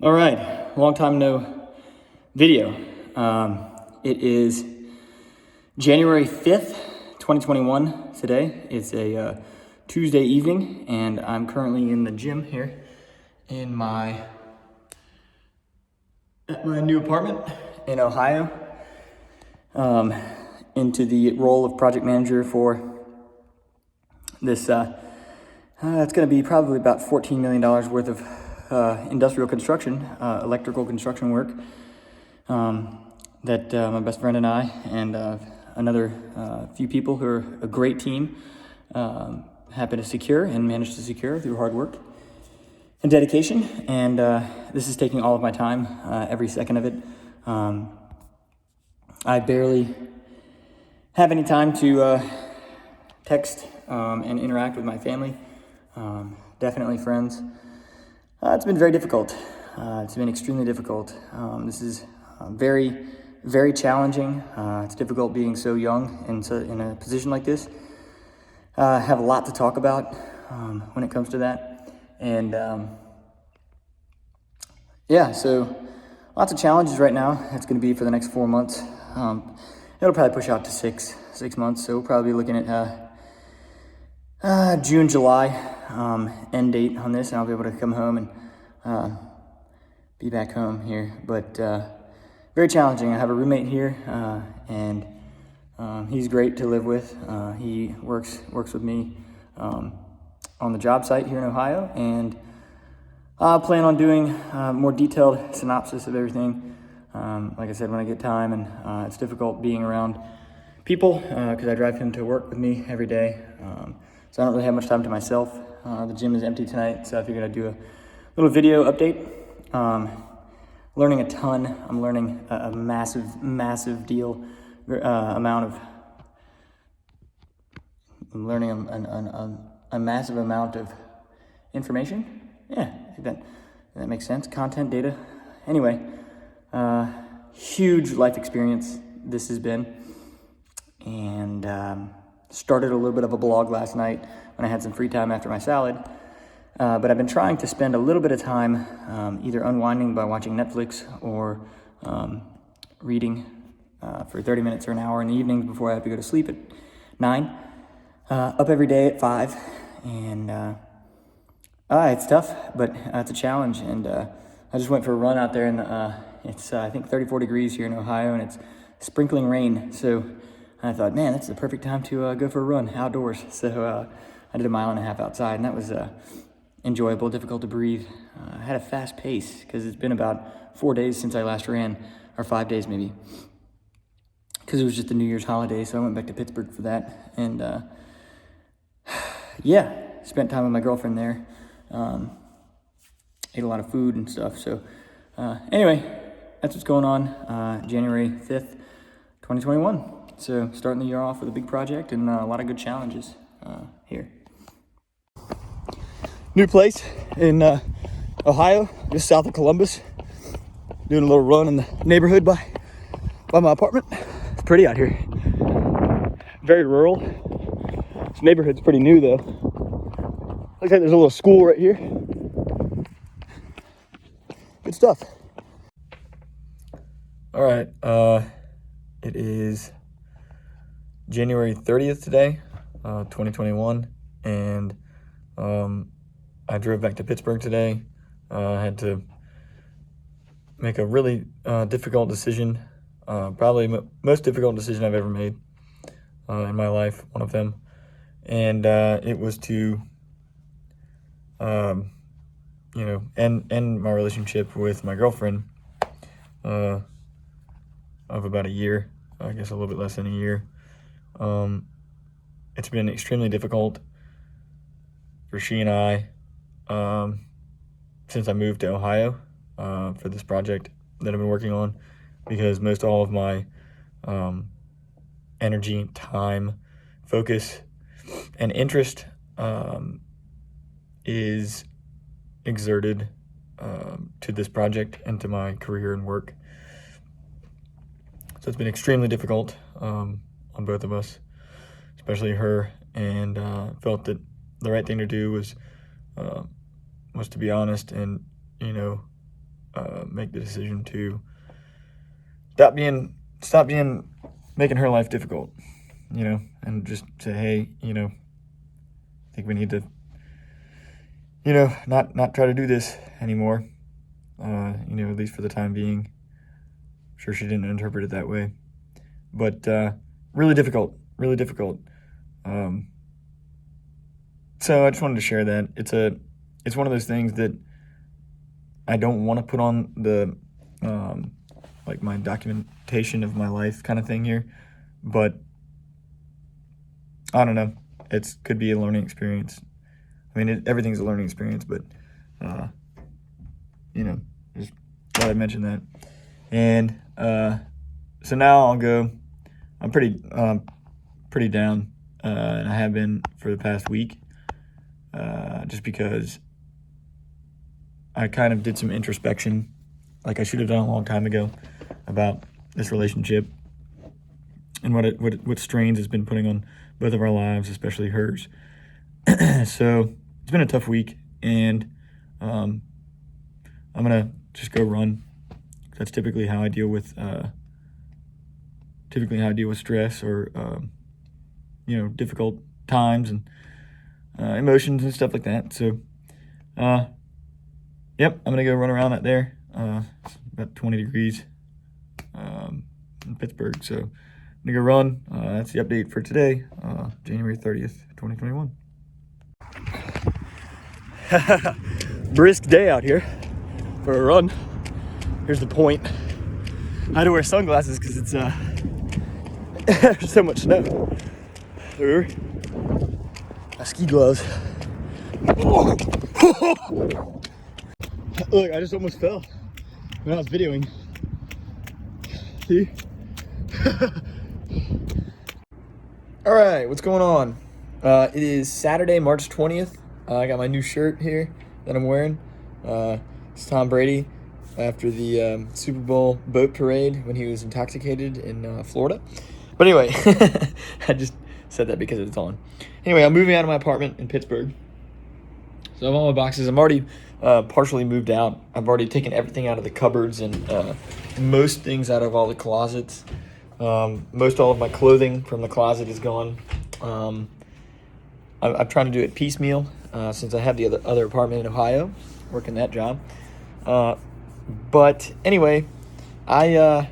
All right, long time no video. It is January 5th, 2021 today. It's a Tuesday evening, and I'm currently in the gym here in at my new apartment in Ohio, into the role of project manager for this. It's going to be probably about $14 million worth of industrial construction, electrical construction work that my best friend and I and another few people who are a great team happen to secure and managed to secure through hard work and dedication. And this is taking all of my time, every second of it. I barely have any time to text and interact with my family, definitely friends. It's been very difficult. It's been extremely difficult. This is very, very challenging. It's difficult being so young and so in a position like this. I have a lot to talk about when it comes to that. And so lots of challenges right now. It's going to be for the next 4 months. It'll probably push out to six months. So we'll probably be looking at June, July end date on this, and I'll be able to come home and be back home here. But very challenging. I have a roommate here, and he's great to live with. He works with me on the job site here in Ohio, and I'll plan on doing more detailed synopsis of everything. Like I said, when I get time, and it's difficult being around people because I drive him to work with me every day. So I don't really have much time to myself. The gym is empty tonight, so I figured I'd do a little video update. Learning a ton. I'm learning a massive amount of. I'm learning a massive amount of information. Yeah, I think that makes sense. Content, data. Anyway, huge life experience this has been, and started a little bit of a blog last night when I had some free time after my salad. But I've been trying to spend a little bit of time either unwinding by watching Netflix or reading for 30 minutes or an hour in the evenings before I have to go to sleep at 9. Up every day at 5. And it's tough, but it's a challenge. And I just went for a run out there, and it's, I think, 34 degrees here in Ohio, and it's sprinkling rain. So I thought, man, that's the perfect time to go for a run outdoors. So I did 1.5 miles outside, and that was enjoyable, difficult to breathe. I had a fast pace because it's been about 4 days since I last ran, or 5 days maybe, because it was just the New Year's holiday. So I went back to Pittsburgh for that, and spent time with my girlfriend there. Ate a lot of food and stuff. So anyway, that's what's going on. January 5th, 2021. So starting the year off with a big project and a lot of good challenges here. New place in Ohio, just south of Columbus. Doing a little run in the neighborhood by my apartment. It's pretty out here. Very rural. This neighborhood's pretty new though. Looks like there's a little school right here. Good stuff. All right, it is January 30th today, 2021, and I drove back to Pittsburgh today. I had to make a really difficult decision, probably most difficult decision I've ever made in my life, one of them, and it was to end my relationship with my girlfriend of about a year, I guess a little bit less than a year. It's been extremely difficult for she and I since I moved to Ohio for this project that I've been working on, because most all of my energy, time, focus, and interest is exerted to this project and to my career and work. So it's been extremely difficult on both of us, especially her, and felt that the right thing to do was to be honest and make the decision to stop making her life difficult, and just say, hey, I think we need to, not try to do this anymore. At least for the time being. I'm sure she didn't interpret it that way, but really difficult. So I just wanted to share that. It's one of those things that I don't want to put on the like my documentation of my life kind of thing here, but I don't know. It could be a learning experience. I mean, everything's a learning experience, but just thought I'd mention that. And so now I'll go. I'm pretty down, and I have been for the past week, just because I kind of did some introspection, like I should have done a long time ago, about this relationship and what strains it's been putting on both of our lives, especially hers. So it's been a tough week, and I'm gonna just go run. That's typically how I deal with stress or difficult times and emotions and stuff like that. So yep, I'm gonna go run around out there. It's about 20 degrees in Pittsburgh, so I'm gonna go run. That's the update for today, January 30th, 2021. Brisk day out here for a run. Here's the point. I had to wear sunglasses because it's there's so much snow. My ski gloves. Look, I just almost fell when I was videoing. See? All right, what's going on? It is Saturday, March 20th. I got my new shirt here that I'm wearing. It's Tom Brady after the Super Bowl boat parade when he was intoxicated in Florida. But anyway, I just said that because it's on. Anyway, I'm moving out of my apartment in Pittsburgh. So I have all my boxes. I'm already partially moved out. I've already taken everything out of the cupboards and most things out of all the closets. Most all of my clothing from the closet is gone. I'm trying to do it piecemeal since I have the other apartment in Ohio, working that job. But anyway, so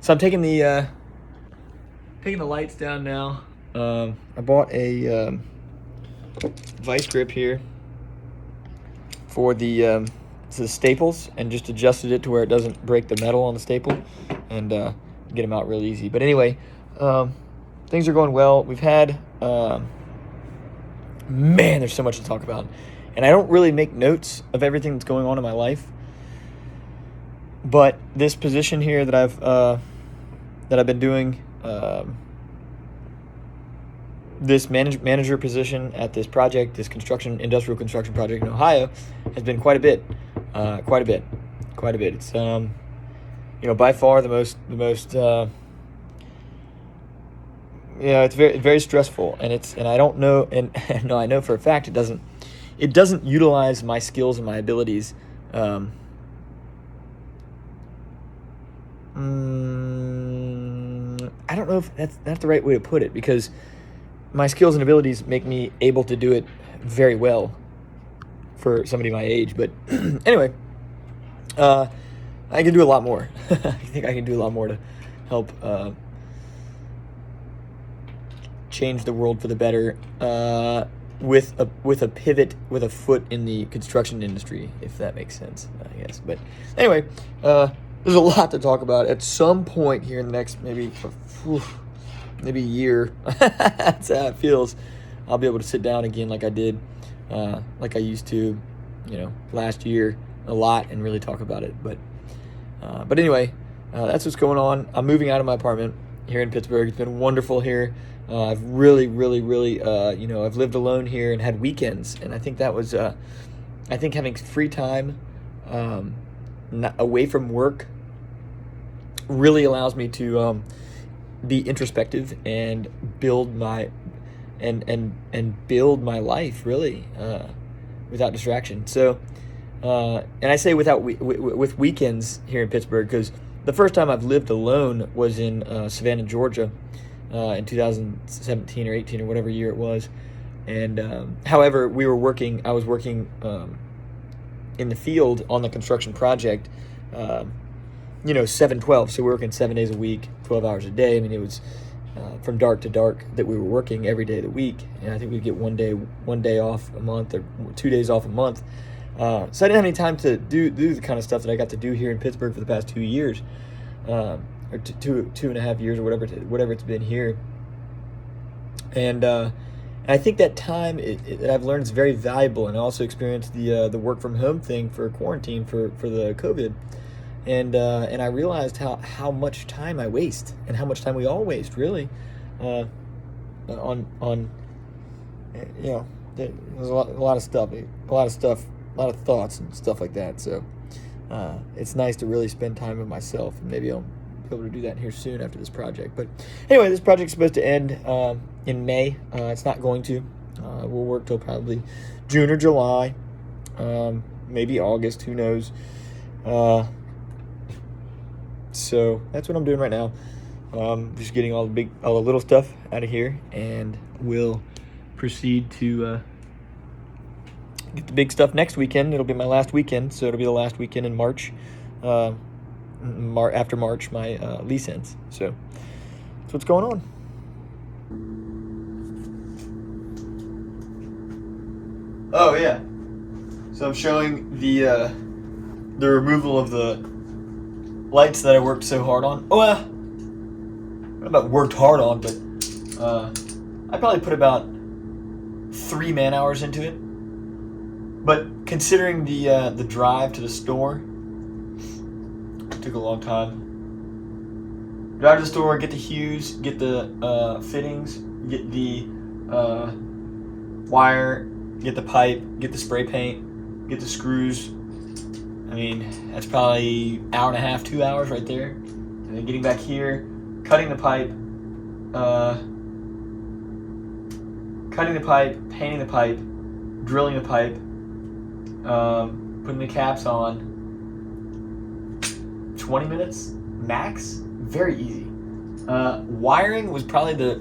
I'm taking the lights down now. I bought a vice grip here for the staples and just adjusted it to where it doesn't break the metal on the staple and get them out real easy. But anyway, things are going well. We've had man, there's so much to talk about, and I don't really make notes of everything that's going on in my life. But this position here that I've been doing, this manager position at this project, this industrial construction project in Ohio, has been quite a bit. It's by far the most it's very, very stressful, and I don't know, and no, I know for a fact it doesn't utilize my skills and my abilities. I don't know if that's the right way to put it, because my skills and abilities make me able to do it very well for somebody my age. But anyway, I can do a lot more. I think I can do a lot more to help change the world for the better with a pivot, with a foot in the construction industry, if that makes sense, I guess. But anyway, there's a lot to talk about. At some point here in the next maybe a year, that's how it feels, I'll be able to sit down again like I did, like I used to, last year a lot, and really talk about it. But anyway, that's what's going on. I'm moving out of my apartment here in Pittsburgh. It's been wonderful here. I've really, I've lived alone here and had weekends, and I think that was, I think having free time away from work really allows me to be introspective and build my build my life really without distraction. So And I say without with weekends here in Pittsburgh, because the first time I've lived alone was in Savannah, Georgia, in 2017 or 18 or whatever year it was. And however, I was working in the field on the construction project, 7/12. So we're working 7 days a week, 12 hours a day. I mean, it was from dark to dark that we were working every day of the week. And I think we'd get one day off a month or 2 days off a month. So I didn't have any time to do the kind of stuff that I got to do here in Pittsburgh for the past 2 years, or 2.5 years, or whatever it's been here. And I think that time that I've learned is very valuable, and I also experienced the work from home thing for quarantine for the COVID, and I realized how much time I waste, and how much time we all waste, really, on there's a lot of stuff, a lot of thoughts and stuff like that. So it's nice to really spend time with myself, and maybe I'll be able to do that here soon after this project. But anyway, this project's supposed to end in May. It's not going to. We'll work till probably June or July, maybe August, who knows. So that's what I'm doing right now. Just getting all the little stuff out of here, and we'll proceed to get the big stuff next weekend. It'll be my last weekend, so it'll be the last weekend in March. After March, my lease ends. So that's what's going on. Oh yeah. So I'm showing the removal of the lights that I worked so hard on. Oh, I don't know about worked hard on, but I probably put about 3 man-hours into it. But considering the drive to the store, it took a long time. Drive to the store, get the Hughes, get the fittings, get the wire, get the pipe, get the spray paint, get the screws. I mean, that's probably 1.5 hours, 2 hours right there. And then getting back here, cutting the pipe, painting the pipe, drilling the pipe, putting the caps on. 20 minutes max, very easy. Wiring was probably the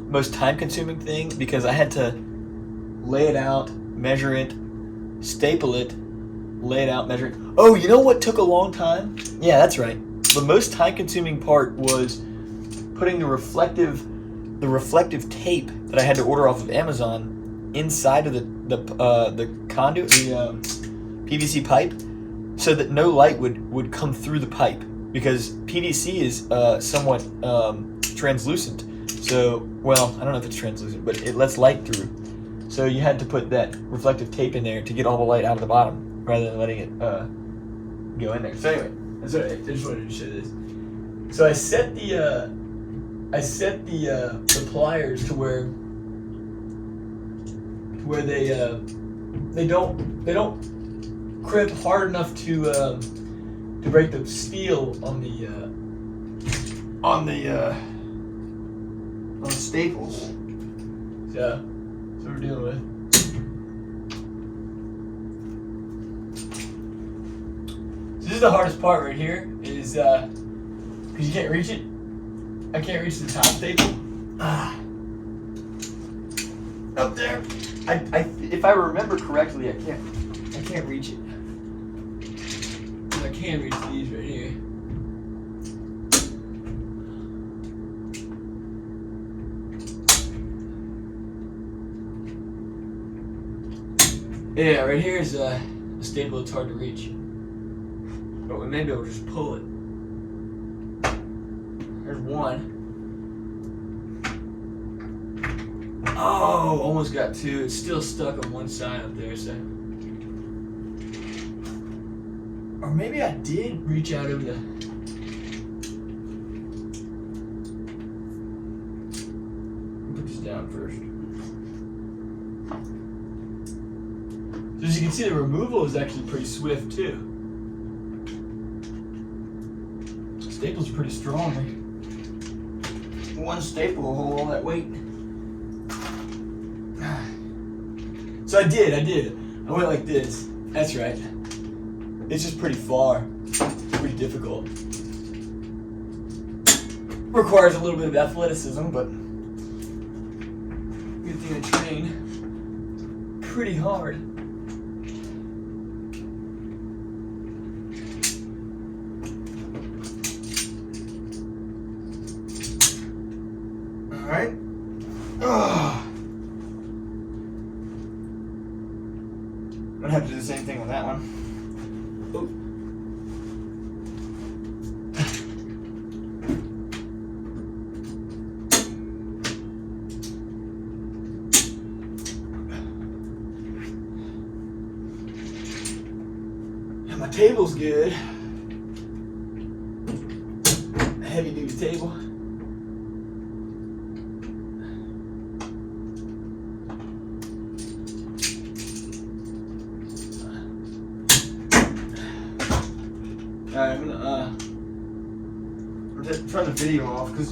most time-consuming thing, because I had to lay it out, measure it, staple it, lay it out, measure it. Oh, you know what took a long time? Yeah, that's right. The most time-consuming part was putting the reflective tape that I had to order off of Amazon inside of the conduit, the PVC pipe, so that no light would come through the pipe, because PVC is somewhat translucent. So, well, I don't know if it's translucent, but it lets light through. So you had to put that reflective tape in there to get all the light out of the bottom, rather than letting it go in there. So anyway, that's what I just wanted to show this. So I set the pliers to where they don't crimp hard enough to break the steel on the staples. So that's what we're dealing with. So this is the hardest part right here, is because you can't reach it. I can't reach the top staple. Up there. If I remember correctly, I can't reach it. But I can reach these right here. Yeah, right here is a staple that's hard to reach. But maybe I'll just pull it. There's one. Oh, almost got two. It's still stuck on one side up there, so. Or maybe I did reach out over the. Put this down first. So as you can see, the removal is actually pretty swift too. Staples are pretty strong. One staple will hold all that weight. So I did. I went like this. That's right. It's just pretty far. Pretty difficult. Requires a little bit of athleticism, but good thing to train pretty hard. All right. I'm gonna have to do the same thing on that one. Oop. My table's good. Heavy duty table. Alright, I'm gonna turn the video off because